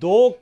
2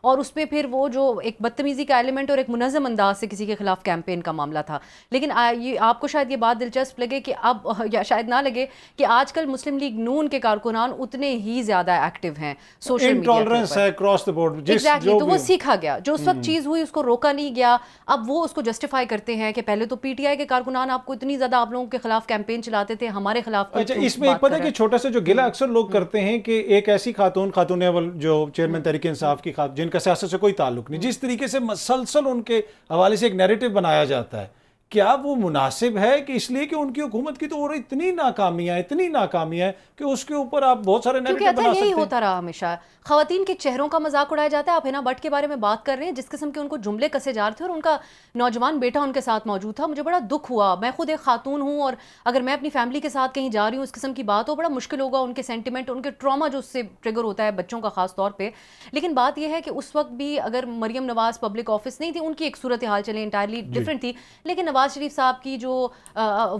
اور اس میں پھر وہ جو ایک بدتمیزی کا ایلیمنٹ اور ایک منظم انداز سے کسی کے خلاف کیمپین کا معاملہ تھا. لیکن آپ کو شاید یہ بات دلچسپ لگے کہ اب, یا شاید نہ لگے, کہ آج کل مسلم لیگ نون کے کارکنان اتنے ہی زیادہ ایکٹیو ہیں سوشل میڈیا انٹالرنس ہے اکراس دا بورڈ. ایگزیکٹلی, تو وہ سیکھا گیا. جو اس وقت چیز ہوئی اس کو روکا نہیں گیا. اب وہ اس کو جسٹیفائی کرتے ہیں کہ پہلے تو پی ٹی آئی کے کارکنان آپ کو اتنی زیادہ آپ لوگوں کے خلاف کیمپین چلاتے تھے, ہمارے خلاف. اچھا, اس میں ایک پتہ ہے کہ چھوٹا سا جو گلہ اکثر لوگ کرتے ہیں کہ ایک ایسی خاتون اول جو چیئرمین تحریک انصاف کی جن کا سیاست سے کوئی تعلق نہیں, جس طریقے سے مسلسل ان کے حوالے سے ایک نیریٹو بنایا جاتا ہے, کیا وہ مناسب ہے؟ کہ اس لیے کہ ان کی حکومت کی تو اور اتنی ناکامیاں ہیں کہ اس کے اوپر آپ بہت سارے نیریٹو بنا سکتے ہیں. یہی ہوتا رہا ہمیشہ, خواتین کے چہروں کا مذاق اڑایا جاتا ہے. آپ ہینا بٹ کے بارے میں بات کر رہے ہیں, جس قسم کے ان کو جملے کسے جا رہے تھے, اور ان کا نوجوان بیٹا ان کے ساتھ موجود تھا. مجھے بڑا دکھ ہوا. میں خود ایک خاتون ہوں, اور اگر میں اپنی فیملی کے ساتھ کہیں جا رہی ہوں, اس قسم کی بات ہو, بڑا مشکل ہوگا. ان کے سینٹیمنٹ, ان کے ٹراما جو اس سے ٹریگر ہوتا ہے بچوں کا خاص طور پہ. لیکن بات یہ ہے کہ اس وقت بھی اگر مریم نواز پبلک آفس نہیں تھی, ان کی ایک صورتحال چلے انٹائرلی ڈفرینٹ تھی. لیکن نواز شریف صاحب کی جو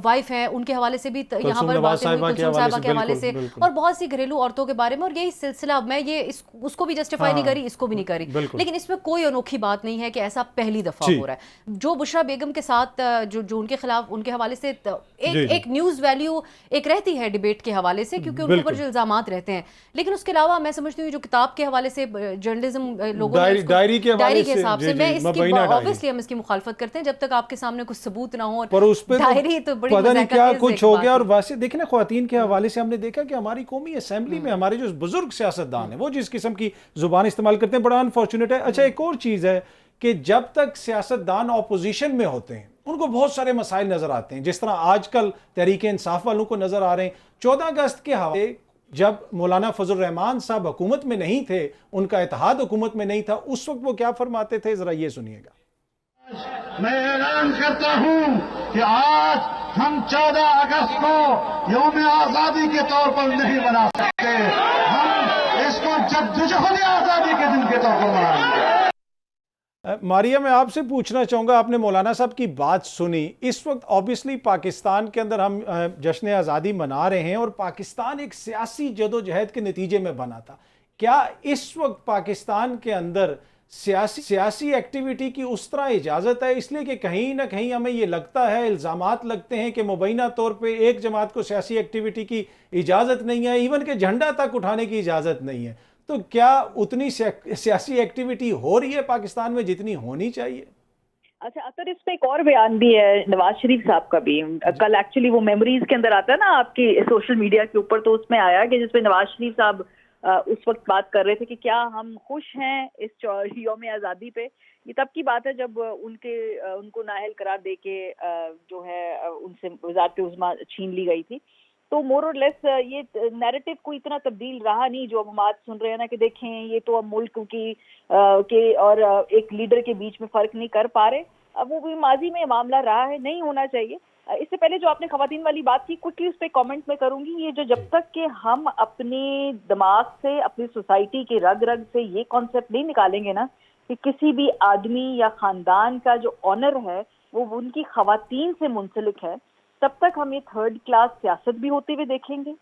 وائف ہیں, ان کے حوالے سے بھی یہاں پر باتیں ہوئی, کلثوم صاحبہ کے حوالے سے, اور بہت سی گھریلو عورتوں کے بارے میں. اور یہی سلسلہ, میں یہ اس کو بھی جسٹیفائی نہیں کری, اس کو بھی نہیں کری, لیکن اس میں کوئی انوکھی بات نہیں ہے کہ ایسا پہلی دفعہ ہو رہا ہے. جو بشرا بیگم کے ساتھ جو ان کے خلاف, ان کے حوالے سے ایک نیوز ویلیو ایک رہتی ہے ڈیبیٹ کے حوالے سے, کیونکہ ان کے اوپر جو الزامات رہتے ہیں. لیکن اس کے علاوہ میں سمجھتی ہوں جو کتاب کے حوالے سے جرنلزم لوگوں نے ڈائری کے حساب سے, میں اس کی obviously ہم اس کی مخالفت کرتے ہیں جب تک آپ کے سامنے کچھ ثبوت نہ ہو. پر اس پہ ڈائری تو بڑی پتہ نہیں کیا کچھ ہو گیا. اور ویسے دیکھیں نا, خواتین کے حوالے سے ہم نے دیکھا کہ ہماری قومی اسمبلی میں ہمارے جو بزرگ سیاستدان ہیں وہ جس قسم کی زبان استعمال کرتے ہیں, بڑا انفارچونیٹ ہے. اچھا, ایک اور چیز ہے کہ جب تک سیاستدان اپوزیشن میں ہوتے ہیں ان کو بہت سارے مسائل نظر آتے ہیں, جس طرح آج کل تحریک انصاف والوں کو نظر آ رہے ہیں. 14 اگست کے حوالے جب مولانا فضل الرحمان صاحب حکومت میں نہیں تھے, ان کا اتحاد حکومت میں نہیں تھا, اس وقت وہ کیا فرماتے تھے, ذرا یہ سنیے گا. میں اعلان کرتا ہوں کہ آج ہم 14 اگست کو یوم آزادی کے طور پر نہیں منا سکتے, ہم اس کو جدوجہد آزادی کے دن کے طور پر منائیں گے. ماریا, میں آپ سے پوچھنا چاہوں گا, آپ نے مولانا صاحب کی بات سنی. اس وقت اوبیسلی پاکستان کے اندر ہم جشن آزادی منا رہے ہیں, اور پاکستان ایک سیاسی جدوجہد کے نتیجے میں بنا تھا. کیا اس وقت پاکستان کے اندر سیاسی ایکٹیویٹی کی اس طرح اجازت ہے؟ اس لیے کہ کہیں نہ کہیں ہمیں یہ لگتا ہے, الزامات لگتے ہیں کہ مبینہ طور پہ ایک جماعت کو سیاسی ایکٹیویٹی کی اجازت نہیں ہے, ایون کہ جھنڈا تک اٹھانے کی اجازت نہیں ہے. تو کیا اتنی سیاسی ایکٹیویٹی ہو رہی ہے پاکستان میں جتنی ہونی چاہیے؟ اچھا اطہر, اس میں ایک اور بیان بھی ہے نواز شریف صاحب کا بھی. کل ایکچولی وہ میموریز کے اندر آتا ہے نا آپ کی سوشل میڈیا کے اوپر, تو اس میں آیا کہ جس میں نواز شریف صاحب اس وقت بات کر رہے تھے کہ کیا ہم خوش ہیں اس یوم آزادی پہ. یہ تب کی بات ہے جب ان کو نااہل قرار دے کے جو ہے ان سے وزارت عظمیٰ چھین لی گئی تھی. تو مور اور لیس یہ نیریٹو کوئی اتنا تبدیل رہا نہیں جو ہم آج سن رہے ہیں نا, کہ دیکھیں یہ تو اب ملک کی اور ایک لیڈر کے بیچ میں فرق نہیں کر پا رہے. اب وہ بھی ماضی میں معاملہ رہا ہے, نہیں ہونا چاہیے. اس سے پہلے جو آپ نے خواتین والی بات کی, کوئکلی اس پہ کامنٹ میں کروں گی. یہ جو جب تک کہ ہم اپنے دماغ سے, اپنی سوسائٹی کی رگ رگ سے یہ کانسیپٹ نہیں نکالیں گے نا کہ کسی بھی آدمی یا خاندان کا جو آنر ہے وہ ان کی خواتین سے منسلک ہے, تب تک ہم یہ تھرڈ کلاس سیاست بھی ہوتے ہوئے دیکھیں گے,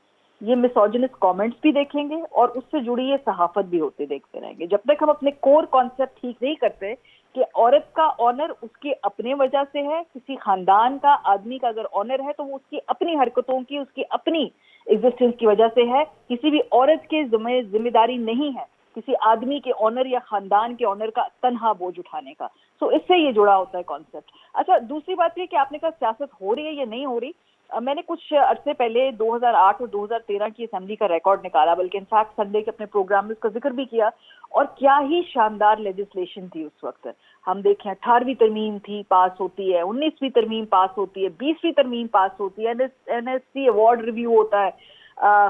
یہ مسوجنس کامنٹس بھی دیکھیں گے, اور اس سے جڑی یہ صحافت بھی ہوتے دیکھتے رہیں گے. جب تک ہم اپنے کور کانسیپٹ ٹھیک نہیں کرتے کہ عورت کا آنر اس کی اپنے وجہ سے ہے, کسی خاندان کا آدمی کا اگر آنر ہے تو وہ اس کی اپنی حرکتوں کی, اس کی اپنی ایگزسٹنس کی وجہ سے ہے, کسی بھی عورت کے ذمہ داری نہیں ہے کسی آدمی کے آنر یا خاندان کے آنر کا تنہا بوجھ اٹھانے کا. سو اس سے یہ جڑا ہوتا ہے کانسیپٹ. اچھا, دوسری بات یہ کہ آپ نے کہا سیاست ہو رہی ہے یا نہیں ہو رہی. میں نے کچھ عرصے پہلے 2008 اور 2013 کی اسمبلی کا ریکارڈ نکالا, بلکہ انفیکٹ سنڈے کے اپنے پروگرام میں اس کا ذکر بھی کیا, اور کیا ہی شاندار لیجسلیشن تھی اس وقت. ہم دیکھیں 18ویں ترمیم تھی, پاس ہوتی ہے, 19ویں ترمیم پاس ہوتی ہے, 20ویں ترمیم پاس ہوتی ہے, N S C award review ہوتا ہے,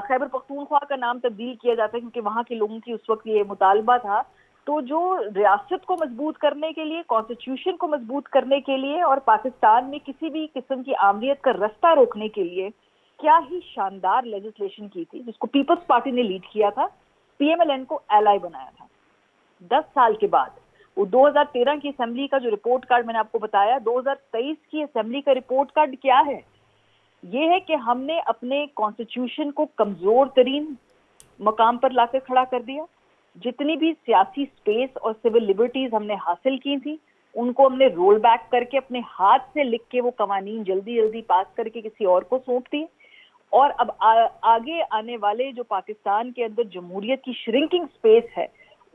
خیبر پختونخوا کا نام تبدیل کیا جاتا ہے کیونکہ وہاں کے لوگوں کی اس وقت یہ مطالبہ تھا. تو جو ریاست کو مضبوط کرنے کے لیے, کانسٹیٹیوشن کو مضبوط کرنے کے لیے, اور پاکستان میں کسی بھی قسم کی آمریت کا رستہ روکنے کے لیے کیا ہی شاندار لیجسلیشن کی تھی, جس کو پیپلز پارٹی نے لیڈ کیا تھا, پی ایم ایل این کو ایلائی بنایا تھا. 10 سال کے بعد وہ 2013 کی اسمبلی کا جو رپورٹ کارڈ میں نے آپ کو بتایا, 2023 کی اسمبلی کا رپورٹ کارڈ کیا ہے؟ یہ ہے کہ ہم نے اپنے کانسٹیٹیوشن کو کمزور ترین مقام پر لا کے کھڑا کر دیا. جتنی بھی سیاسی سپیس اور سول لبرٹیز ہم نے حاصل کی تھی ان کو ہم نے رول بیک کر کے اپنے ہاتھ سے لکھ کے وہ قوانین جلدی جلدی پاس کر کے کسی اور کو سونپ دیے، اور اب آگے آنے والے جو پاکستان کے اندر جمہوریت کی شرنکنگ سپیس ہے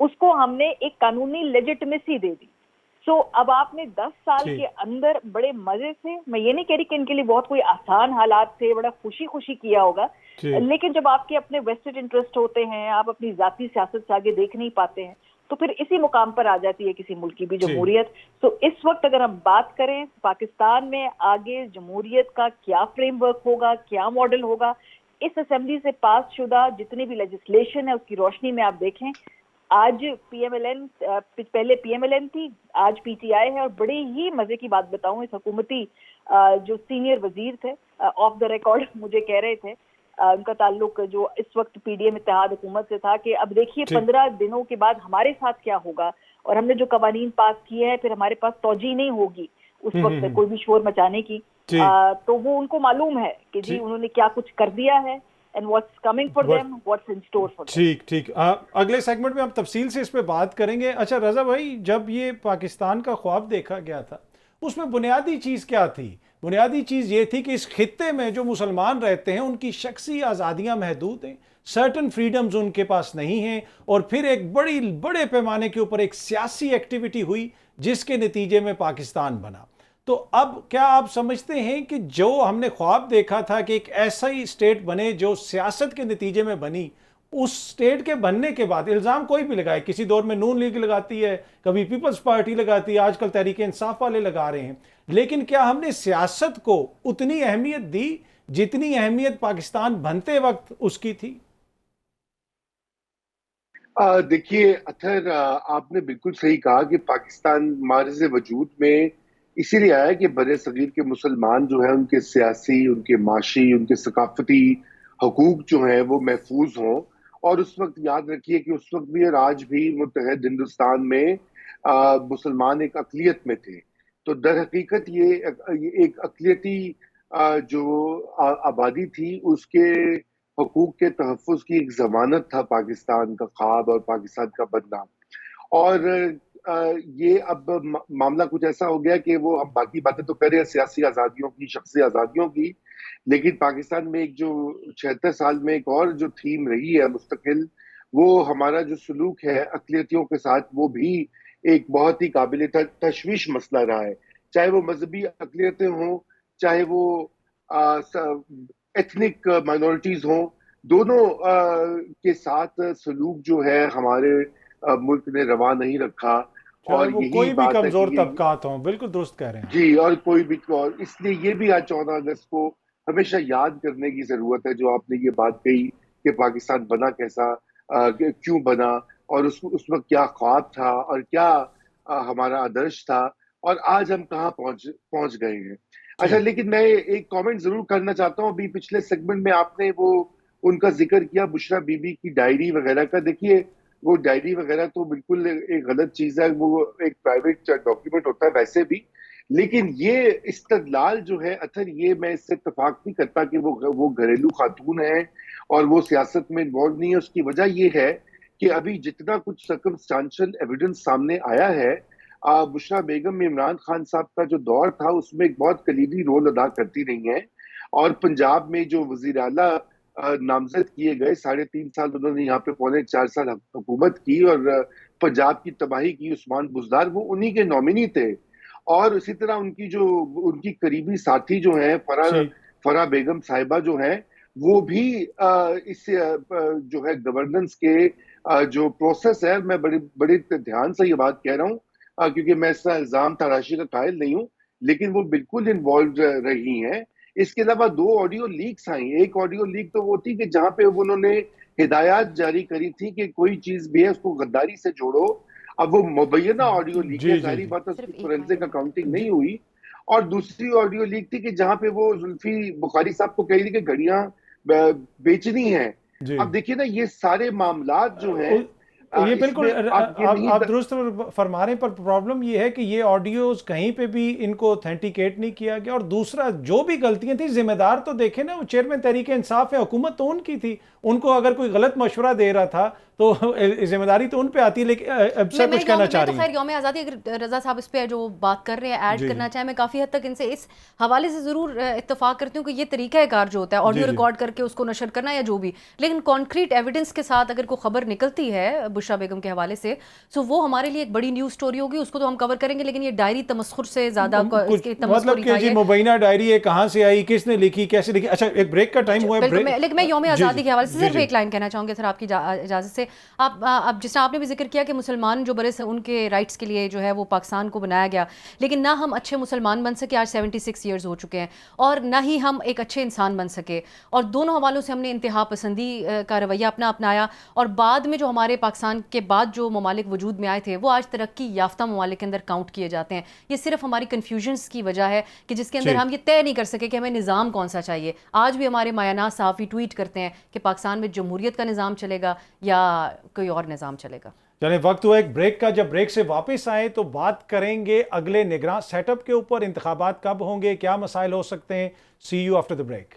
اس کو ہم نے ایک قانونی لیجٹمیسی دے دی. سو اب آپ نے 10 سال کے اندر بڑے مزے سے، میں یہ نہیں کہہ رہی کہ ان کے لیے بہت کوئی آسان حالات تھے، بڑا خوشی کیا ہوگا، لیکن جب آپ کے اپنے ویسٹڈ انٹرسٹ ہوتے ہیں، آپ اپنی ذاتی سیاست سے آگے دیکھ نہیں پاتے ہیں، تو پھر اسی مقام پر آ جاتی ہے کسی ملک کی بھی جمہوریت. تو اس وقت اگر ہم بات کریں پاکستان میں آگے جمہوریت کا کیا فریم ورک ہوگا، کیا ماڈل ہوگا، اس اسمبلی سے پاس شدہ جتنی بھی لیجسلیشن ہے اس کی روشنی میں آپ دیکھیں آج پی ایم ایل این، پہلے پی ایم ایل این تھی، آج پی ٹی آئی ہے. اور بڑی ہی مزے کی بات بتاؤں، اس حکومتی جو سینئر وزیر تھے آف دا ریکارڈ مجھے کہہ رہے تھے ان کا تعلق جو اس وقت پی ڈی ایم اتحاد حکومت سے تھا کہ اب دیکھیے 15 دنوں کے بعد ہمارے ساتھ کیا ہوگا، اور ہم نے جو قوانین پاس کیے ہیں پھر ہمارے پاس توجہ نہیں ہوگی اس وقت کوئی بھی شور مچانے کی. تو وہ ان کو معلوم ہے کہ جی انہوں نے کیا کچھ کر دیا ہے and what's coming for them, what's in store for them. ٹھیک اگلے سیگمنٹ میں ہم تفصیل سے اس پہ بات کریں گے. اچھا رضا بھائی، جب یہ پاکستان کا خواب دیکھا گیا تھا اس میں بنیادی چیز کیا تھی؟ بنیادی چیز یہ تھی کہ اس خطے میں جو مسلمان رہتے ہیں ان کی شخصی آزادیاں محدود ہیں، سرٹن فریڈمز ان کے پاس نہیں ہیں، اور پھر ایک بڑے پیمانے کے اوپر ایک سیاسی ایکٹیویٹی ہوئی جس کے نتیجے میں پاکستان بنا. تو اب کیا آپ سمجھتے ہیں کہ جو ہم نے خواب دیکھا تھا کہ ایک ایسا ہی اسٹیٹ بنے جو سیاست کے نتیجے میں بنی، اس اسٹیٹ کے بننے کے بعد الزام کوئی بھی لگائے، کسی دور میں نون لیگ لگاتی ہے، کبھی پیپلز پارٹی لگاتی ہے، آج کل تحریک انصاف والے لگا رہے ہیں، لیکن کیا ہم نے سیاست کو اتنی اہمیت دی جتنی اہمیت پاکستان بنتے وقت اس کی تھی؟ دیکھیے اطہر، آپ نے بالکل صحیح کہا کہ پاکستان معرض وجود میں اسی لیے آیا کہ بر صغیر کے مسلمان جو ہیں ان کے سیاسی، ان کے معاشی، ان کے ثقافتی حقوق جو ہیں وہ محفوظ ہوں. اور اس وقت یاد رکھیے کہ اس وقت بھی اور آج بھی متحد ہندوستان میں مسلمان ایک اقلیت میں تھے. تو در حقیقت یہ ایک اقلیتی جو آبادی تھی اس کے حقوق کے تحفظ کی ایک ضمانت تھا پاکستان کا خواب اور پاکستان کا بننا. اور یہ اب معاملہ کچھ ایسا ہو گیا کہ وہ ہم باقی باتیں تو کر رہے ہیں سیاسی آزادیوں کی، شخصی آزادیوں کی، لیکن پاکستان میں ایک جو 76 سال میں ایک اور جو تھیم رہی ہے مستقل، وہ ہمارا جو سلوک ہے اقلیتوں کے ساتھ وہ بھی ایک بہت ہی قابل تشویش مسئلہ رہا ہے. چاہے وہ مذہبی اقلیتیں ہوں، چاہے وہ ایتھنک مائنورٹیز ہوں، دونوں کے ساتھ سلوک جو ہے ہمارے ملک نے روا نہیں رکھا. اور وہ یہی کوئی بھی بات کمزور ہے کہ طبقات ہوں، بالکل درست کہہ رہے ہیں جی، اور کوئی بھی، اور اس لیے یہ بھی آج 14 اگست کو ہمیشہ یاد کرنے کی ضرورت ہے جو آپ نے یہ بات کہی کہ پاکستان بنا کیسا، کیوں بنا، اور اس وقت کیا خواب تھا اور کیا ہمارا آدرش تھا، اور آج ہم کہاں پہنچ گئے ہیں. اچھا، لیکن میں ایک کامنٹ ضرور کرنا چاہتا ہوں. ابھی پچھلے سیگمنٹ میں آپ نے وہ ان کا ذکر کیا بشرا بی بی کی ڈائری وغیرہ کا. دیکھیے وہ ڈائری وغیرہ تو بالکل ایک غلط چیز ہے، وہ ایک پرائیویٹ ڈاکیومنٹ ہوتا ہے ویسے بھی، لیکن یہ استدلال جو ہے اطہر، یہ میں اس سے اتفاق نہیں کرتا کہ وہ گھریلو خاتون ہیں اور وہ سیاست میں انوالو نہیں ہے. اس کی وجہ یہ ہے کہ ابھی جتنا کچھ سرکمسٹانشل ایویڈنس سامنے آیا ہے، بشرا بیگم عمران خان صاحب کا جو دور تھا اس میں ایک بہت کلیدی رول ادا کرتی رہی ہیں. اور پنجاب میں جو وزیر اعلیٰ نامزد کیے گئے، 3.5 سال انہوں نے یہاں پہ 4.25 سال حکومت کی اور پنجاب کی تباہی کی، عثمان بزدار وہ انہی کے نومینی تھے. اور اسی طرح ان کی قریبی ساتھی جو ہیں فرح بیگم صاحبہ جو ہیں، وہ بھی اس جو ہے گورننس کے جو پروسیس ہے، میں بڑے دھیان سے یہ بات کہہ رہا ہوں کیونکہ میں اس کا الزام تراشی کا قائل نہیں ہوں، لیکن وہ بالکل انوالوڈ رہی ہیں. اس کے علاوہ 2 آڈیو لیکس آئیں. ایک آڈیو لیک تو وہ تھی کہ جہاں پہ انہوں نے ہدایات جاری کری تھی کہ کوئی چیز بھی ہے اس کو غداری سے جوڑو. اب وہ مبینہ آڈیو لیک ہے، ظاہری بات ہے اس کی فورینسک اکاؤنٹنگ نہیں ہوئی. اور دوسری آڈیو لیک تھی کہ جہاں پہ وہ زلفی بخاری صاحب کو کہہ رہی تھی کہ گھڑیاں بیچنی ہیں. اب دیکھیے نا یہ سارے معاملات جو ہیں، یہ بالکل آپ درست فرما رہے ہیں، پر پرابلم یہ ہے کہ یہ آڈیوز کہیں پہ بھی ان کو اتھینٹیکیٹ نہیں کیا گیا. اور دوسرا جو بھی غلطیاں تھیں، ذمہ دار تو دیکھیں نا، وہ چیئرمین تحریک انصاف ہے، حکومت تو ان کی تھی. ان کو اگر کوئی غلط مشورہ دے رہا تھا تو ذمہ داری تو ان پہ آتی ہے. لیکن اب سر کچھ کہنا چاہ رہی ہیں. خیر یوم آزادی اگر رضا صاحب اس پہ جو بات کر رہے ہیں ایڈ کرنا چاہیں, میں کافی حد تک ان سے اس حوالے سے ضرور اتفاق کرتی ہوں کہ یہ طریقہ کار جو ہوتا ہے آڈیو ریکارڈ کر کے اس کو نشر کرنا یا جو بھی, لیکن کانکریٹ ایویڈنس کے ساتھ اگر کوئی خبر نکلتی ہے بشرا بیگم کے حوالے سے سو وہ ہمارے لیے ایک بڑی نیوز سٹوری ہوگی, اس کو تو ہم کور کریں گے. لیکن یہ ڈائری تمسخر سے زیادہ مطلب کہ جی مبینہ ڈائری ہے, کہاں سے آئی, کس نے لکھی, کیسے لکھی. اچھا ایک بریک کا ٹائم ہوا ہے, لیکن میں یوم آزادی کے حوالے سے صرف ایک لائن کہنا چاہوں گی سر آپ کی اجازت سے. اب جس طرح آپ نے بھی ذکر کیا کہ مسلمان جو برے ان کے رائٹس کے لیے جو ہے وہ پاکستان کو بنایا گیا, لیکن نہ ہم اچھے مسلمان بن سکے, آج 76 ایئرز ہو چکے ہیں, اور نہ ہی ہم ایک اچھے انسان بن سکے, اور دونوں حوالوں سے ہم نے انتہا پسندی کا رویہ اپنایا, اور بعد میں جو ہمارے پاکستان کے بعد جو ممالک وجود میں آئے تھے وہ آج ترقی یافتہ ممالک کے اندر کاؤنٹ کیے جاتے ہیں. یہ صرف ہماری کنفیوژنس کی وجہ ہے کہ جس کے اندر ہم یہ طے نہیں کر سکے کہ ہمیں نظام کون سا چاہیے. آج بھی ہمارے مایانات صحافی ٹویٹ کرتے ہیں کہ پاکستان میں جمہوریت کا نظام چلے گا یا کوئی اور نظام چلے گا. چلیں وقت ہوا ایک بریک کا. جب بریک سے واپس آئیں تو بات کریں گے اگلے نگراں سیٹ اپ کے اوپر. انتخابات کب ہوں گے, کیا مسائل ہو سکتے ہیں. See you after the break.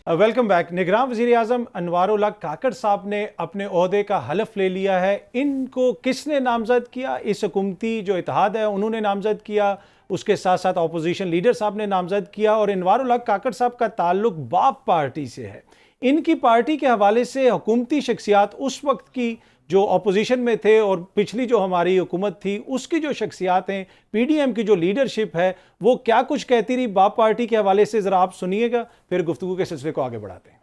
Welcome back. نگراں وزیر اعظم انوار الحق کاکڑ صاحب نے اپنے عہدے کا حلف لے لیا ہے. ان کو کس نے نامزد کیا؟ اس حکومتی جو اتحاد ہے انہوں نے نامزد کیا, اس کے ساتھ ساتھ اپوزیشن لیڈر صاحب نے نامزد کیا, اور انوار الحق کاکڑ صاحب کا تعلق باپ پارٹی سے ہے. ان کی پارٹی کے حوالے سے حکومتی شخصیات اس وقت کی جو اپوزیشن میں تھے اور پچھلی جو ہماری حکومت تھی اس کی جو شخصیات ہیں, پی ڈی ایم کی جو لیڈرشپ ہے وہ کیا کچھ کہتی رہی باپ پارٹی کے حوالے سے, ذرا آپ سنیے گا, پھر گفتگو کے سلسلے کو آگے بڑھاتے ہیں.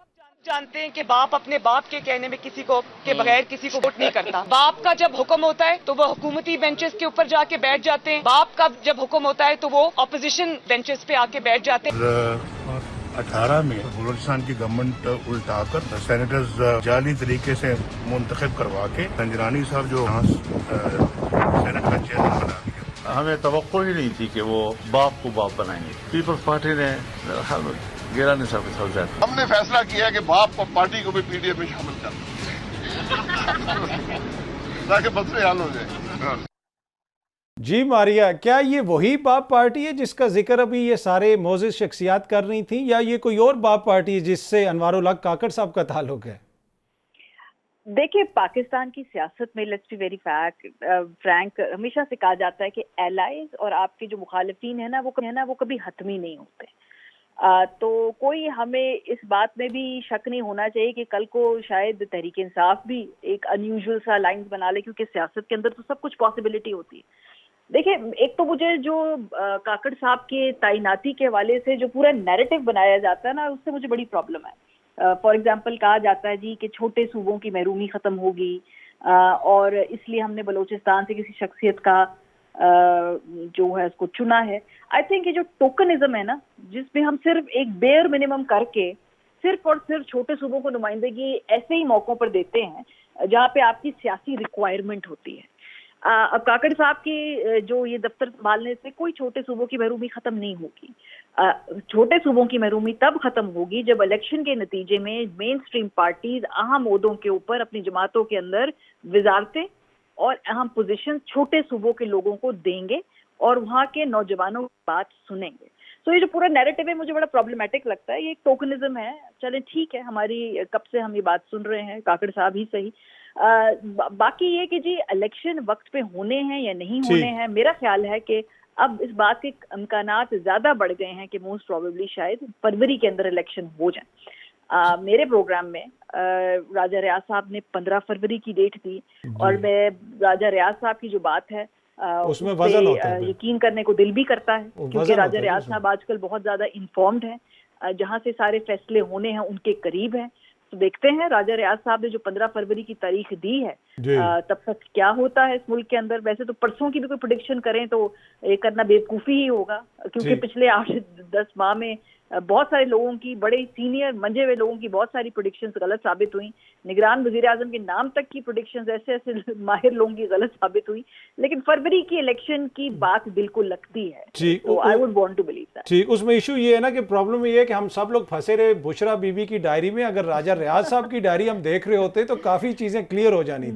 جانتے ہیں کہ باپ اپنے باپ کے کہنے میں کسی کو کے بغیر کسی کو ووٹ نہیں کرتا. باپ کا جب حکم ہوتا ہے تو وہ حکومتی بینچز کے اوپر جا کے بیٹھ جاتے ہیں, باپ کا جب حکم ہوتا ہے تو وہ اپوزیشن بینچز پہ آ کے بیٹھ جاتے ہیں. 18 میں بلوچستان کی گورنمنٹ الٹا کر سینیٹرز جعلی طریقے سے منتخب کروا کے زنجرانی صاحب جو سینٹ کا چیئرمین بنا دیا. ہمیں توقع ہی نہیں تھی کہ وہ باپ کو باپ بنائیں گے. پیپلز پارٹی نے گیلانی صاحب کے ساتھ زیادہ. ہم نے فیصلہ کیا کہ باپ کو پارٹی کو بھی پی ڈی ایم میں شامل کرنا تاکہ مسئلے حل ہو جائے. جی ماریا, کیا یہ وہی باپ پارٹی ہے جس کا ذکر ابھی یہ سارے معزز شخصیات کر رہی تھیں, یا یہ کوئی اور باپ پارٹی ہے جس سے انوار الحق کاکڑ صاحب کا تعلق ہے؟ دیکھیے پاکستان کی سیاست میں لیٹس بی ویری فرینک, ہمیشہ سے کہا جاتا ہے کہ ایلائز اور آپ کے جو مخالفین ہیں نا وہ کبھی حتمی نہیں ہوتے. تو کوئی ہمیں اس بات میں بھی شک نہیں ہونا چاہیے کہ کل کو شاید تحریک انصاف بھی ایک انیوژل سا لائنز بنا لے, کیونکہ سیاست کے اندر تو سب کچھ پاسبلٹی ہوتی ہے. دیکھیں ایک تو مجھے جو کاکڑ صاحب کے تعیناتی کے حوالے سے جو پورا نیریٹو بنایا جاتا ہے نا, اس سے مجھے بڑی پرابلم ہے. فار ایگزامپل کہا جاتا ہے جی کہ چھوٹے صوبوں کی محرومی ختم ہوگی, اور اس لیے ہم نے بلوچستان سے کسی شخصیت کا جو ہے اس کو چنا ہے. آئی تھنک یہ جو ٹوکنزم ہے نا, جس میں ہم صرف ایک بیئر منیمم کر کے صرف اور صرف چھوٹے صوبوں کو نمائندگی ایسے ہی موقعوں پر دیتے ہیں جہاں پہ آپ کی سیاسی ریکوائرمنٹ ہوتی ہے. اب کاکڑ صاحب کی جو یہ دفتر سنبھالنے سے کوئی چھوٹے صوبوں کی محرومی ختم نہیں ہوگی. چھوٹے صوبوں کی محرومی تب ختم ہوگی جب الیکشن کے نتیجے میں مین سٹریم پارٹیز اہم عہدوں کے اوپر اپنی جماعتوں کے اندر وزارتیں اور اہم پوزیشن چھوٹے صوبوں کے لوگوں کو دیں گے اور وہاں کے نوجوانوں کی بات سنیں گے. تو یہ جو پورا نیریٹو ہے مجھے بڑا پرابلمٹک لگتا ہے. یہ ایک ٹوکنزم ہے. چلیں ٹھیک ہے, ہماری کب سے ہم یہ بات سن رہے ہیں, کاکڑ صاحب ہی صحیح. باقی یہ کہ جی الیکشن وقت پہ ہونے ہیں یا نہیں ہونے ہیں, میرا خیال ہے کہ اب اس بات کے امکانات زیادہ بڑھ گئے ہیں کہ موسٹ پروبیبلی شاید فروری کے اندر الیکشن ہو جائیں. میرے پروگرام میں راجہ ریاض صاحب نے 15 فروری کی ڈیٹ دی, اور میں راجہ ریاض صاحب کی جو بات ہے اس میں وزن ہوتا ہے, یقین کرنے کو دل بھی کرتا ہے, کیونکہ راجہ ریاض صاحب آج کل بہت زیادہ انفارمڈ ہیں, جہاں سے سارے فیصلے ہونے ہیں ان کے قریب ہیں. تو دیکھتے ہیں راجہ ریاض صاحب نے جو 15 فروری کی تاریخ دی ہے تب تک کیا ہوتا ہے اس ملک کے اندر. ویسے تو پرسوں کی بھی کوئی پریڈکشن کریں تو یہ کرنا بیوقوفی ہی ہوگا, کیونکہ پچھلے 8-10 ماہ میں بہت سارے لوگوں کی, بڑے سینئر منجے ہوئے لوگوں کی بہت ساری پریڈکشنز غلط ثابت ہوئیں. نگران وزیر اعظم کے نام تک کی پریڈکشنز ایسے ایسے ماہر لوگوں کی غلط ثابت ہوئی. لیکن فروری کی الیکشن کی بات بالکل لگتی ہے, تو I would want to believe that. ٹھیک, اس میں ایشو یہ ہے نا کہ پرابلم یہ ہے کہ ہم سب لوگ پھنسے رہے بشرا بی بی کی ڈائری میں. اگر راجہ ریاض صاحب کی ڈائری ہم دیکھ رہے ہوتے تو کافی چیزیں کلیئر ہو جانی تھی.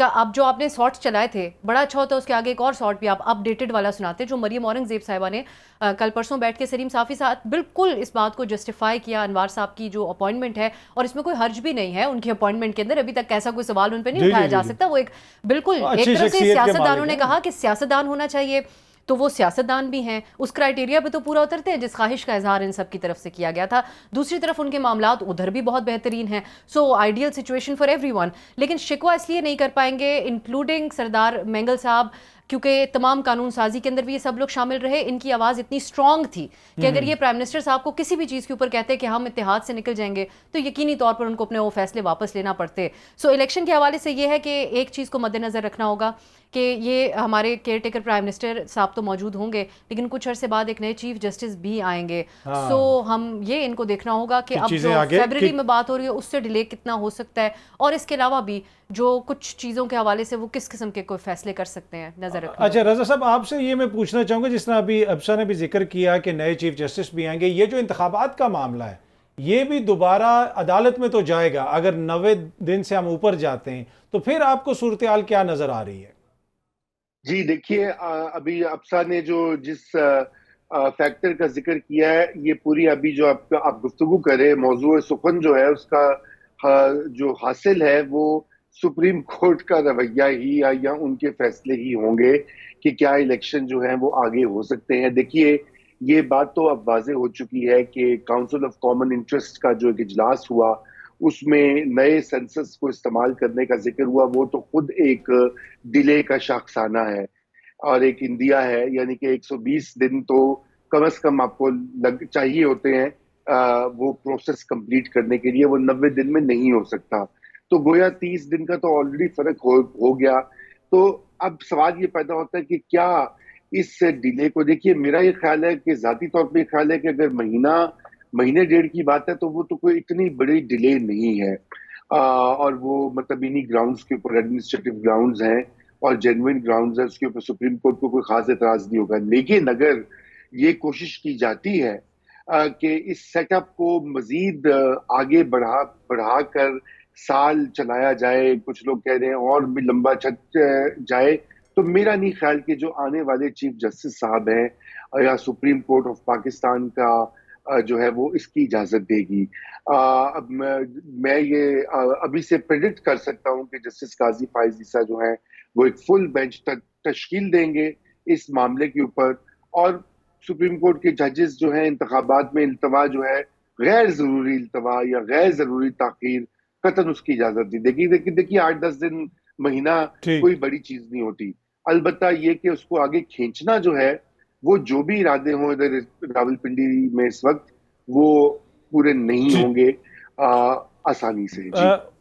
کا اب جو آپ نے شارٹ چلائے تھے بڑا اچھا ہوتا ہے، اس کے آگے ایک اور شارٹ بھی آپ اپڈیٹڈ والا سناتے جو مریم اورنگزیب صاحبہ نے کل پرسوں بیٹھ کے سلیم صافی ساتھ بالکل اس بات کو جسٹیفائی کیا انوار صاحب کی جو اپوائنٹمنٹ ہے، اور اس میں کوئی حرج بھی نہیں ہے ان کی اپوائنٹمنٹ کے اندر، ابھی تک ایسا کوئی سوال ان پہ نہیں اٹھایا جا سکتا. وہ ایک بالکل ایک طرح سے سیاستدانوں نے کہا کہ سیاستدان ہونا چاہیے، تو وہ سیاستدان بھی ہیں، اس کرائٹیریا پہ تو پورا اترتے ہیں جس خواہش کا اظہار ان سب کی طرف سے کیا گیا تھا. دوسری طرف ان کے معاملات ادھر بھی بہت بہترین ہیں، so ideal situation for everyone. لیکن شکوہ اس لیے نہیں کر پائیں گے انکلوڈنگ سردار مینگل صاحب، کیونکہ تمام قانون سازی کے اندر بھی یہ سب لوگ شامل رہے. ان کی آواز اتنی اسٹرانگ تھی کہ اگر یہ پرائم منسٹر صاحب کو کسی بھی چیز کے اوپر کہتے کہ ہم اتحاد سے نکل جائیں گے تو یقینی طور پر ان کو اپنے وہ فیصلے واپس لینا پڑتے. سو الیکشن کے حوالے سے یہ ہے کہ ایک چیز کو مد نظر رکھنا ہوگا کہ یہ ہمارے کیئر ٹیکر پرائم منسٹر صاحب تو موجود ہوں گے، لیکن کچھ عرصے بعد ایک نئے چیف جسٹس بھی آئیں گے. سو ہم یہ ان کو دیکھنا ہوگا کہ اب جو فیبرری میں بات ہو رہی ہے اس سے ڈیلے کتنا ہو سکتا ہے، اور اس کے علاوہ بھی جو کچھ چیزوں کے حوالے سے وہ کس قسم کے کوئی فیصلے کر سکتے ہیں نظر رکھنا. اچھا رضا صاحب، آپ سے یہ میں پوچھنا چاہوں گا، جس طرح ابھی ابشا نے بھی ذکر کیا کہ نئے چیف جسٹس بھی آئیں گے، یہ جو انتخابات کا معاملہ ہے یہ بھی دوبارہ عدالت میں تو جائے گا. اگر 90 دن سے ہم اوپر جاتے ہیں تو پھر آپ کو صورتحال کیا نظر آ رہی ہے؟ جی دیکھیے، ابھی افسا نے جو جس فیکٹر کا ذکر کیا ہے، یہ پوری ابھی جو آپ گفتگو کرے موضوع سخن جو ہے اس کا جو حاصل ہے وہ سپریم کورٹ کا رویہ ہی یا ان کے فیصلے ہی ہوں گے کہ کیا الیکشن جو ہیں وہ آگے ہو سکتے ہیں. دیکھیے یہ بات تو اب واضح ہو چکی ہے کہ کاؤنسل آف کامن انٹرسٹ کا جو ایک اجلاس ہوا اس میں نئے سینسس کو استعمال کرنے کا ذکر ہوا، وہ تو خود ایک ڈیلے کا شاخسانہ ہے اور ایک اندیا ہے، یعنی کہ 120 دن تو کم از کم آپ کو چاہیے ہوتے ہیں وہ پروسیس کمپلیٹ کرنے کے لیے. وہ 90 دن میں نہیں ہو سکتا، تو گویا 30 دن کا تو آلریڈی فرق ہو گیا. تو اب سوال یہ پیدا ہوتا ہے کہ کیا اس ڈیلے کو، دیکھیے میرا یہ خیال ہے کہ ذاتی طور پہ خیال ہے کہ اگر مہینے ڈیڑھ کی بات ہے تو وہ تو کوئی اتنی بڑی ڈیلے نہیں ہے، اور وہ مطلب انہی گراؤنڈز کے اوپر ایڈمنسٹریٹو گراؤنڈز ہیں اور جینوئن گراؤنڈز ہیں، اس کے اوپر سپریم کورٹ کو کوئی خاص اعتراض نہیں ہوگا. لیکن اگر یہ کوشش کی جاتی ہے کہ اس سیٹ اپ کو مزید آگے بڑھا کر سال چلایا جائے، کچھ لوگ کہہ رہے ہیں اور بھی لمبا جائے، تو میرا نہیں خیال کہ جو آنے والے چیف جسٹس صاحب ہیں یا سپریم کورٹ آف پاکستان کا جو ہے وہ اس کی اجازت دے گی. اب میں یہ ابھی سے پریڈکٹ کر سکتا ہوں کہ جسٹس قاضی فائز عیسیٰ جو ہیں وہ ایک فل بینچ تشکیل دیں گے اس معاملے کے اوپر، اور سپریم کورٹ کے ججز جو ہیں انتخابات میں التوا جو ہے غیر ضروری التوا یا غیر ضروری تاخیر قطعاً اس کی اجازت دی. دیکھیے 8-10 دن مہینہ کوئی بڑی چیز نہیں ہوتی. البتہ یہ کہ اس کو آگے کھینچنا جو ہے وہ جو بھی ارادے ہوں ادھر راولپنڈی میں اس وقت وہ پورے نہیں ہوں گے آسانی سے.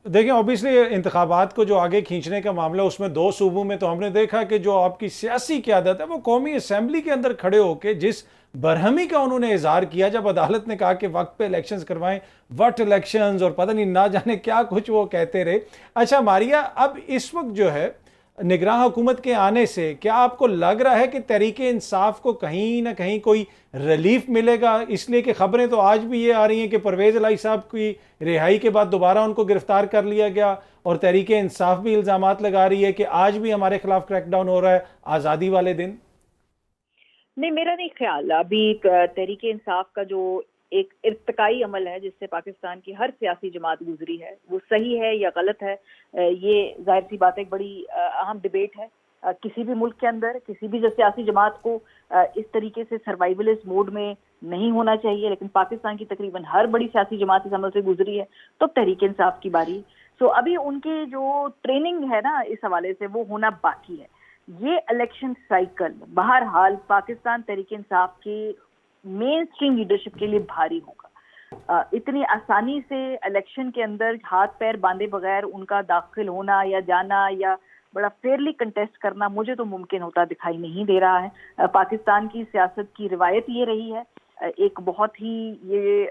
دیکھیں اوبیسلی انتخابات کو جو آگے کھینچنے کا معاملہ اس میں 2 صوبوں میں تو ہم نے دیکھا کہ جو آپ کی سیاسی قیادت ہے وہ قومی اسمبلی کے اندر کھڑے ہو کے جس برہمی کا انہوں نے اظہار کیا جب عدالت نے کہا کہ وقت پہ الیکشنز کروائیں، وٹ الیکشنز اور پتہ نہیں نہ جانے کیا کچھ وہ کہتے رہے. اچھا ماریا، اب اس وقت جو ہے نگراں حکومت کے آنے سے کیا آپ کو لگ رہا ہے کہ تحریک انصاف کو کہیں نہ کہیں کوئی ریلیف ملے گا؟ اس لیے کہ خبریں تو آج بھی یہ آ رہی ہیں کہ پرویز الہی صاحب کی رہائی کے بعد دوبارہ ان کو گرفتار کر لیا گیا، اور تحریک انصاف بھی الزامات لگا رہی ہے کہ آج بھی ہمارے خلاف کریک ڈاؤن ہو رہا ہے آزادی والے دن. نہیں، میرا نہیں خیال. ابھی تحریک انصاف کا جو ایک ارتقائی عمل ہے جس سے پاکستان کی ہر سیاسی جماعت گزری ہے وہ صحیح ہے یا غلط ہے، یہ ظاہر سی بات ایک بڑی اہم ڈبیٹ ہے. کسی بھی ملک کے اندر کسی بھی سیاسی جماعت کو اس طریقے سے سروائیولسٹ موڈ میں نہیں ہونا چاہیے، لیکن پاکستان کی تقریباً ہر بڑی سیاسی جماعت اس عمل سے گزری ہے. تو تحریک انصاف کی باری، سو ابھی ان کی جو ٹریننگ ہے نا اس حوالے سے وہ ہونا باقی ہے. یہ الیکشن سائیکل بہرحال پاکستان تحریک انصاف کی مین اسٹریم لیڈرشپ کے لیے بھاری ہوگا. اتنی آسانی سے الیکشن کے اندر ہاتھ پیر باندھے بغیر ان کا داخل ہونا یا جانا یا بڑا فیئرلی کنٹیسٹ کرنا مجھے تو ممکن ہوتا دکھائی نہیں دے رہا ہے. پاکستان کی سیاست کی روایت یہ رہی ہے، ایک بہت ہی یہ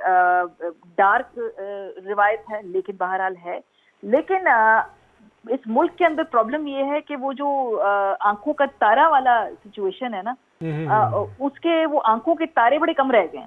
ڈارک روایت ہے لیکن بہرحال ہے. لیکن اس ملک کے اندر پرابلم یہ ہے کہ وہ جو آنکھوں کا تارا والا سچویشن ہے نا، اس کے وہ آنکھوں کے تارے بڑے کم رہ گئے ہیں.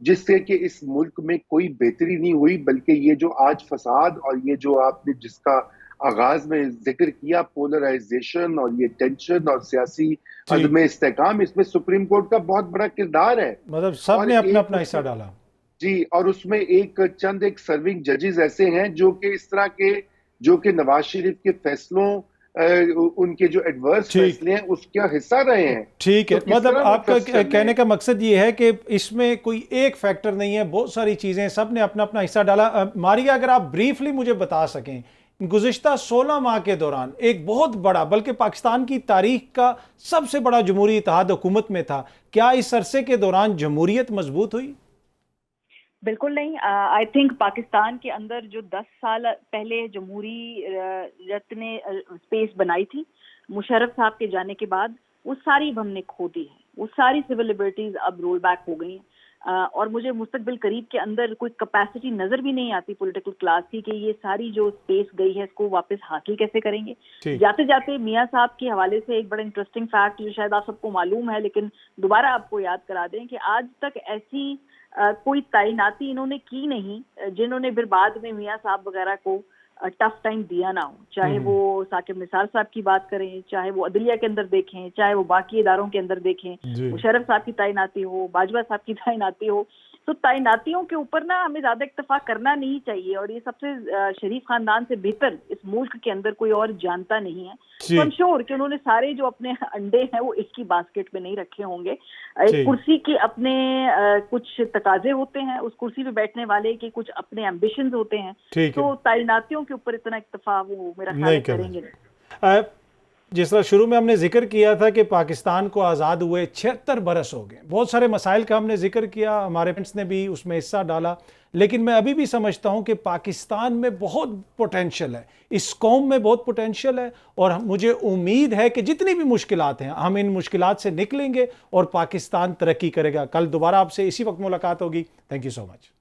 جس سے کہ اس ملک میں کوئی بہتری نہیں ہوئی، بلکہ یہ جو آج فساد اور یہ جو آپ نے جس کا آغاز میں ذکر کیا، پولرائزیشن اور یہ ٹینشن اور سیاسی عدم استحکام، اس میں سپریم کورٹ کا بہت بڑا کردار ہے. مطلب سب نے اپنا اپنا حصہ ڈالا. جی، اور اس میں ایک سرونگ ججز ایسے ہیں جو کہ اس طرح کے، جو کہ نواز شریف کے فیصلوں، ان کے جو ایڈورس فیصلے ہیں اس کا حصہ رہے ہیں. ٹھیک ہے، مطلب آپ کا کہنے کا مقصد یہ ہے کہ اس میں کوئی ایک فیکٹر نہیں ہے، بہت ساری چیزیں، سب نے اپنا اپنا حصہ ڈالا. ماریا، اگر آپ بریفلی مجھے بتا سکیں، گزشتہ 16 ماہ کے دوران ایک بہت بڑا، بلکہ پاکستان کی تاریخ کا سب سے بڑا جمہوری اتحاد حکومت میں تھا، کیا اس عرصے کے دوران جمہوریت مضبوط ہوئی؟ بالکل نہیں. آئی تھنک پاکستان کے اندر جو 10 سال پہلے جمہوریت نے اسپیس بنائی تھی مشرف صاحب کے جانے کے بعد، وہ ساری ہم نے کھو دی ہے. وہ ساری سول لبرٹیز اب رول بیک ہو گئی ہیں، اور مجھے مستقبل قریب کے اندر کوئی کیپیسٹی نظر بھی نہیں آتی پولیٹیکل کلاس کی کہ یہ ساری جو اسپیس گئی ہے اس کو واپس حاصل کیسے کریں گے. جاتے جاتے میاں صاحب کے حوالے سے ایک بڑا انٹرسٹنگ فیکٹ جو شاید آپ سب کو معلوم ہے لیکن دوبارہ آپ کو یاد کرا دیں کہ آج تک ایسی کوئی تعیناتی انہوں نے کی نہیں جنہوں نے پھر بعد میں میاں صاحب وغیرہ کو ٹف ٹائم دیا نہ ہو. چاہے وہ ثاقب نثار صاحب کی بات کریں، چاہے وہ عدلیہ کے اندر دیکھیں، چاہے وہ باقی اداروں کے اندر دیکھیں، مشرف صاحب کی تعیناتی ہو، باجوہ صاحب کی تعیناتی ہو. تو تعیناتیوں کے اوپر نا ہمیں زیادہ اکتفا کرنا نہیں چاہیے، اور یہ سب سے شریف خاندان سے بہتر اس ملک کے اندر کوئی اور جانتا نہیں ہے. تو I'm sure کہ انہوں نے سارے جو اپنے انڈے ہیں وہ ایک ہی باسکٹ میں نہیں رکھے ہوں گے. ایک کرسی کے اپنے کچھ تقاضے ہوتے ہیں، اس کرسی پہ بیٹھنے والے کے کچھ اپنے ایمبیشنز ہوتے ہیں. تو تعیناتیوں کے اوپر اتنا اکتفا وہ میرا خیال کریں گے. جس طرح شروع میں ہم نے ذکر کیا تھا کہ پاکستان کو آزاد ہوئے 76 برس ہو گئے، بہت سارے مسائل کا ہم نے ذکر کیا، ہمارے فرینڈس نے بھی اس میں حصہ ڈالا، لیکن میں ابھی بھی سمجھتا ہوں کہ پاکستان میں بہت پوٹینشل ہے، اس قوم میں بہت پوٹینشل ہے، اور مجھے امید ہے کہ جتنی بھی مشکلات ہیں ہم ان مشکلات سے نکلیں گے اور پاکستان ترقی کرے گا. کل دوبارہ آپ سے اسی وقت ملاقات ہوگی. Thank you so much.